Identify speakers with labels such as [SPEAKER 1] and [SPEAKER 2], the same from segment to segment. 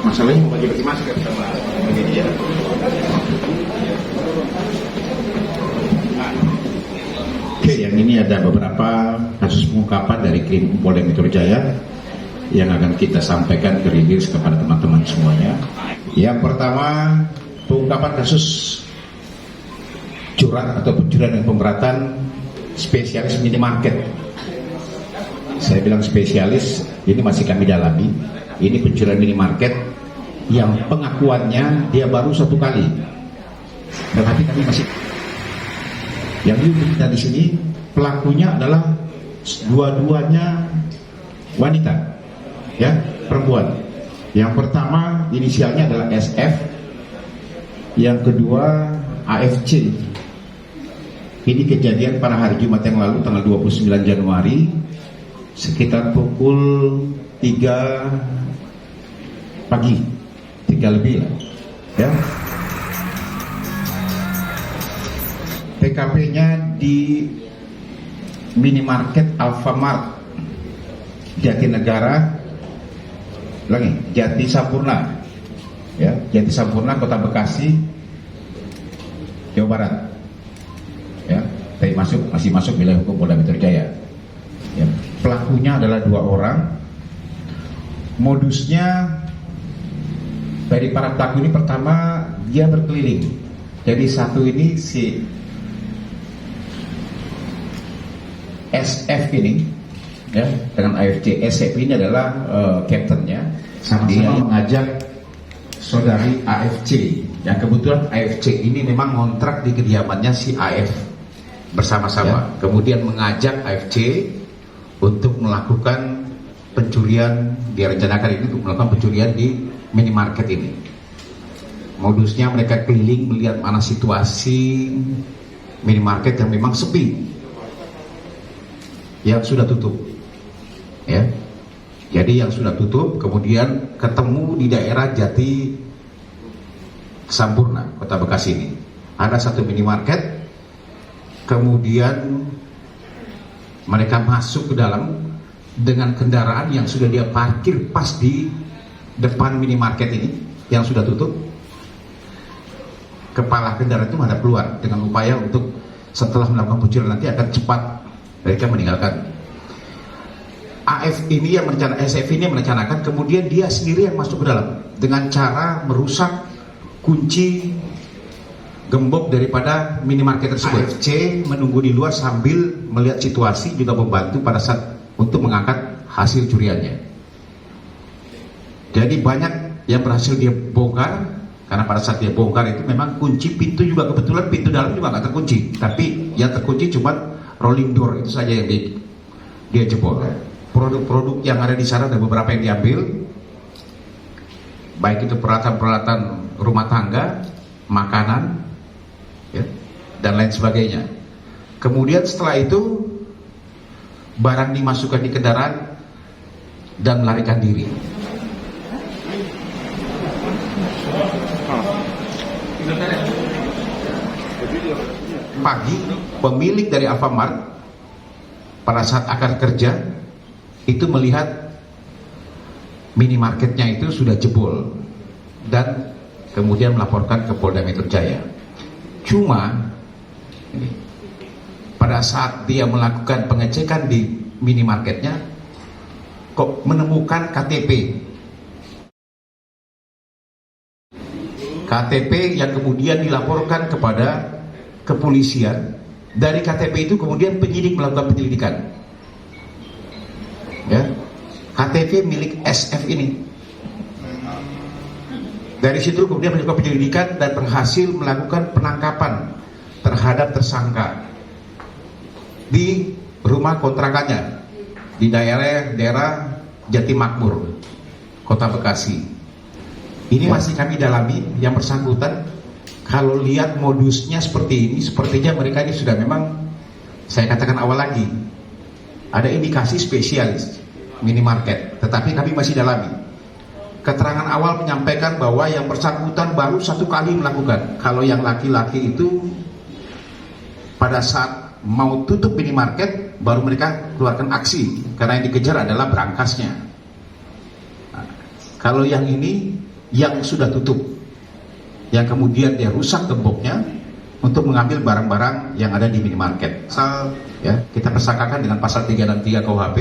[SPEAKER 1] Masalahnya mau bagi-bagi masker sama media. Oke, yang ini ada beberapa kasus pengungkapan dari Krim Polda Metro Jaya yang akan kita sampaikan ke rilis kepada teman-teman semuanya. Yang pertama, pengungkapan kasus curang atau pencurian dan pemberatan spesialis minimarket. Saya bilang spesialis, ini masih kami dalami. Ini pencurian minimarket yang pengakuannya dia baru 1 kali. Tetapi kami masih yang kita di sini pelakunya adalah dua-duanya wanita, ya, perempuan. Yang pertama inisialnya adalah SF, yang kedua AFC. Ini kejadian pada hari Jumat yang lalu tanggal 29 Januari sekitar pukul 3 pagi, 3 lebih lah, ya. TKP-nya di minimarket Alfamart Jatinegara, Jati Sampurna, ya, Jati Sampurna, Kota Bekasi, Jawa Barat, ya. Tapi masih masuk wilayah hukum Polda Metro Jaya. Ya. Pelakunya adalah 2 orang. Modusnya dari para pelaku ini, pertama dia berkeliling. Jadi satu ini si SF ini, ya, dengan AFC. SF ini adalah kaptennya. Dia mengajak saudari AFC. Yang kebetulan AFC ini memang ngontrak di kediamannya si AF bersama-sama. Ya. Kemudian mengajak AFC untuk melakukan pencurian, direncanakan ini untuk melakukan pencurian di minimarket ini. Modusnya mereka keliling melihat mana situasi minimarket yang memang sepi, yang sudah tutup, ya. Jadi yang sudah tutup, kemudian ketemu di daerah Jati Sampurna, Kota Bekasi ini. Ada satu minimarket, kemudian mereka masuk ke dalam dengan kendaraan yang sudah dia parkir pas di depan minimarket ini yang sudah tutup. Kepala kendaraan itu menghadap keluar dengan upaya untuk setelah melakukan pencurian nanti akan cepat mereka meninggalkan. AF ini yang merencanakan, SF ini yang merencanakan, kemudian dia sendiri yang masuk ke dalam dengan cara merusak kunci gembok daripada minimarket tersebut. AFC menunggu di luar sambil melihat situasi, juga membantu pada saat untuk mengangkat hasil curiannya. Jadi banyak yang berhasil dia bongkar, karena pada saat dia bongkar itu memang kunci pintu juga, kebetulan pintu dalam juga nggak terkunci, tapi yang terkunci cuma rolling door itu saja yang dia jebol. Produk-produk yang ada di sana ada beberapa yang diambil, baik itu peralatan-peralatan rumah tangga, makanan, ya, dan lain sebagainya. Kemudian setelah itu barang dimasukkan di kendaraan dan melarikan diri. Pagi, pemilik dari Alfamart pada saat akan kerja itu melihat minimarketnya itu sudah jebol dan kemudian melaporkan ke Polda Metro Jaya. Cuma pada saat dia melakukan pengecekan di minimarketnya kok menemukan KTP yang kemudian dilaporkan kepada kepolisian. Dari KTP itu kemudian penyidik melakukan penyelidikan, ya, KTP milik SF ini. Dari situ kemudian melakukan penyelidikan dan berhasil melakukan penangkapan terhadap tersangka di rumah kontrakannya di daerah Jati Makmur, Kota Bekasi. Ini masih kami dalami. Yang bersangkutan, kalau lihat modusnya seperti ini, sepertinya mereka ini sudah memang, saya katakan awal lagi, ada indikasi spesialis minimarket, tetapi kami masih dalami. Keterangan awal menyampaikan bahwa yang bersangkutan baru 1 kali melakukan. Kalau yang laki-laki itu pada saat mau tutup minimarket baru mereka keluarkan aksi, karena yang dikejar adalah berangkasnya. Nah, kalau yang ini yang sudah tutup, yang kemudian dia rusak gemboknya untuk mengambil barang-barang yang ada di minimarket. Pasal ya, kita persangkakan dengan pasal 363 KUHP,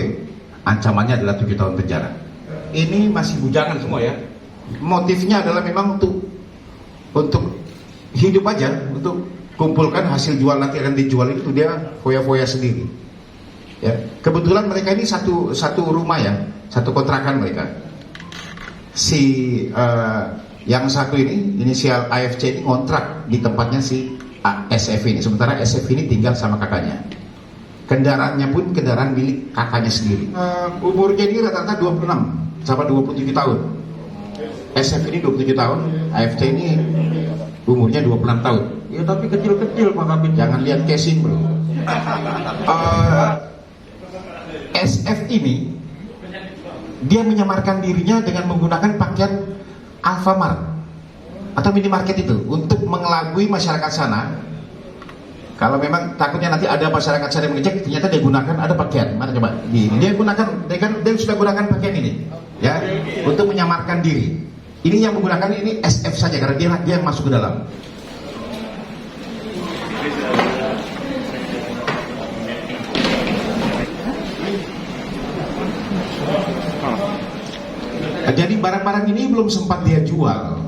[SPEAKER 1] ancamannya adalah 7 tahun penjara. Ini masih bujangan semua ya. Motifnya adalah memang untuk hidup aja, untuk kumpulkan hasil jual, nanti akan dijual itu dia foya-foya sendiri. Ya, kebetulan mereka ini satu rumah ya, satu kontrakan mereka. Si yang satu ini inisial AFC ini kontrak di tempatnya si SF ini, sementara SF ini tinggal sama kakaknya. Kendaraannya pun kendaraan milik kakaknya sendiri. Umurnya ini rata-rata 26 sampai 27 tahun. SF ini 27 tahun, AFC ini umurnya 26 tahun. Ya tapi kecil-kecil Pak Kabin. Jangan lihat casing bro. SF ini dia menyamarkan dirinya dengan menggunakan pakaian Alfamart atau minimarket itu untuk mengelabui masyarakat sana. Kalau memang takutnya nanti ada masyarakat sana yang mengecek, ternyata dia gunakan ada pakaian. Mana coba? Dia gunakan, dia sudah gunakan pakaian ini, ya, untuk menyamarkan diri. Ini yang menggunakan ini SF saja karena dia masuk ke dalam. Jadi barang-barang ini belum sempat dia jual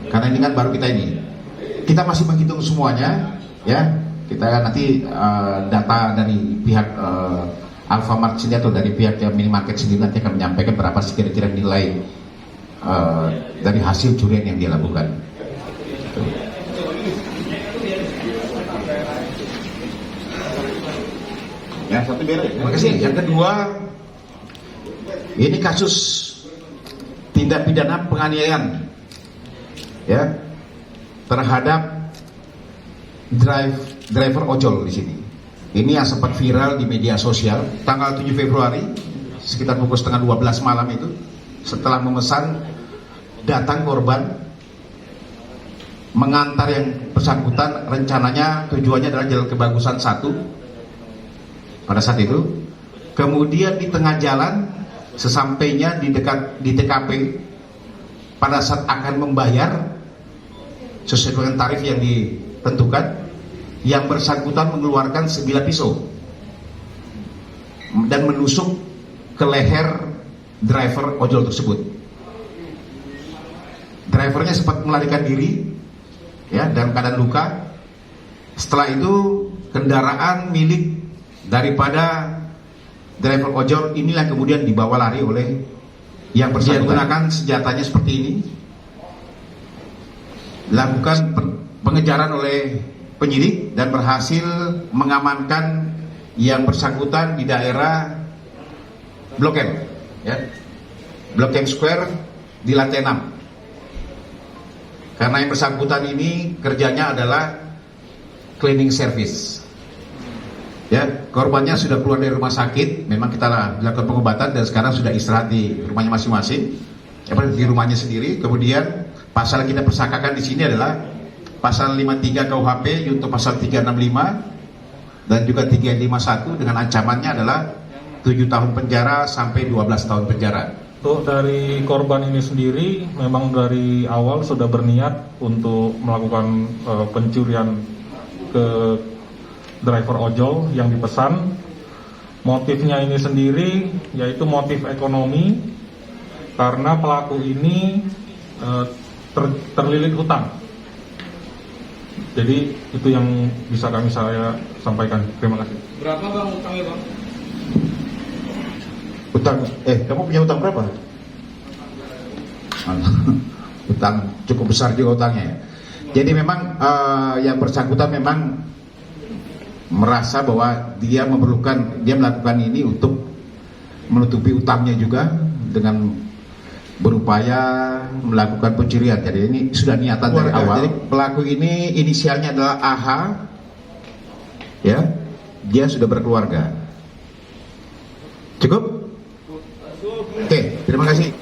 [SPEAKER 1] karena ini kan baru kita masih menghitung semuanya ya. Kita nanti data dari pihak Alfamart sendiri atau dari pihak yang minimarket sendiri nanti akan menyampaikan berapa sih kira-kira nilai dari hasil curian yang dia lakukan. Ya, satu beres. Terima kasih. Yang kedua, ini kasus tindak pidana penganiayaan ya terhadap driver ojol di sini. Ini yang sempat viral di media sosial tanggal 7 Februari sekitar pukul setengah 12 malam itu, setelah memesan datang korban mengantar yang bersangkutan, rencananya tujuannya adalah Jalan Kebagusan 1 pada saat itu. Kemudian di tengah jalan, sesampainya di TKP, pada saat akan membayar sesuai dengan tarif yang ditentukan, yang bersangkutan mengeluarkan sebilah pisau dan menusuk ke leher driver ojol tersebut. Drivernya sempat melarikan diri ya dalam keadaan luka. Setelah itu kendaraan milik daripada driver ojol inilah kemudian dibawa lari oleh yang bersangkutan. Menggunakan senjatanya seperti ini, lakukan pengejaran oleh penyidik dan berhasil mengamankan yang bersangkutan di daerah Blok M ya, Blok M Square di lantai 6. Karena yang bersangkutan ini kerjanya adalah cleaning service ya. Korbannya sudah keluar dari rumah sakit, memang kita lakukan pengobatan dan sekarang sudah istirahat di rumahnya masing-masing, di rumahnya sendiri. Kemudian pasal yang kita persangkakan di sini adalah pasal 53 KUHP yaitu pasal 365 dan juga 351 dengan ancamannya adalah 7 tahun penjara sampai 12 tahun penjara.
[SPEAKER 2] Untuk dari korban ini sendiri memang dari awal sudah berniat untuk melakukan pencurian ke driver ojol yang dipesan. Motifnya ini sendiri yaitu motif ekonomi karena pelaku ini terlilit hutang. Jadi itu yang bisa saya sampaikan. Terima kasih.
[SPEAKER 3] Berapa bang utangnya bang?
[SPEAKER 1] Utang, kamu punya utang berapa? Utang cukup besar juga utangnya. Jadi memang yang bersangkutan memang merasa bahwa dia melakukan ini untuk menutupi utangnya juga dengan berupaya melakukan pencurian. Jadi ini sudah niatan dari awal. Jadi pelaku ini inisialnya adalah AH ya, dia sudah berkeluarga. Cukup? Oke, terima kasih.